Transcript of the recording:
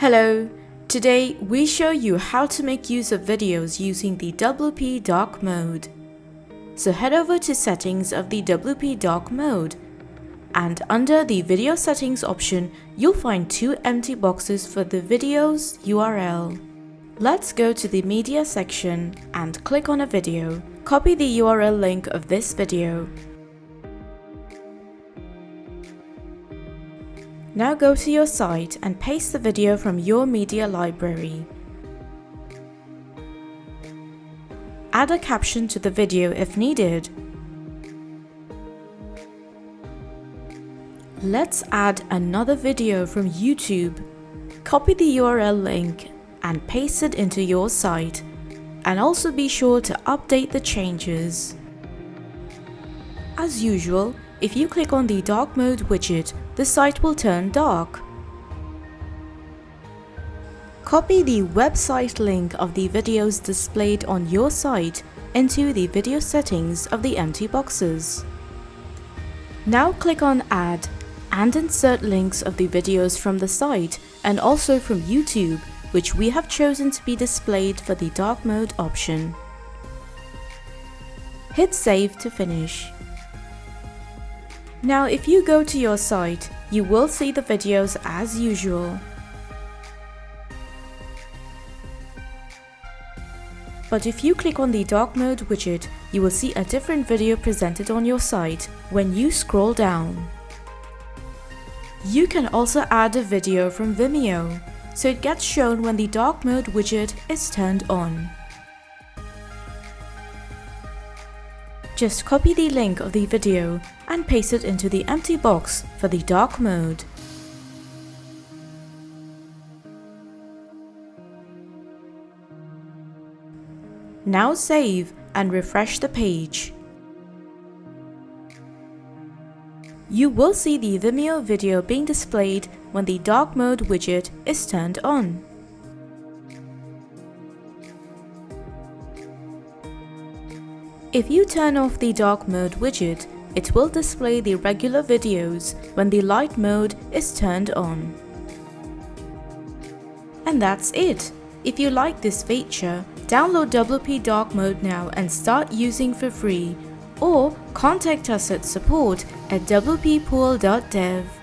Hello! Today we show you how to make use of videos using the WP Dark Mode. So head over to settings of the WP Dark Mode, and under the video settings option you'll find two empty boxes for the video's URL. Let's go to the media section and click on a video. Copy the URL link of this video. Now go to your site and paste the video from your media library. Add a caption to the video if needed. Let's add another video from YouTube. Copy the URL link and paste it into your site, and also be sure to update the changes. As usual, if you click on the dark mode widget, the site will turn dark. Copy the website link of the videos displayed on your site into the video settings of the empty boxes. Now click on Add and insert links of the videos from the site and also from YouTube, which we have chosen to be displayed for the dark mode option. Hit Save to finish. Now if you go to your site, you will see the videos as usual. But if you click on the dark mode widget, you will see a different video presented on your site when you scroll down. You can also add a video from Vimeo, so it gets shown when the dark mode widget is turned on. Just copy the link of the video and paste it into the empty box for the dark mode. Now save and refresh the page. You will see the Vimeo video being displayed when the dark mode widget is turned on. If you turn off the dark mode widget, it will display the regular videos when the light mode is turned on. And that's it! If you like this feature, download WP Dark Mode now and start using for free, or contact us at support@wppool.dev.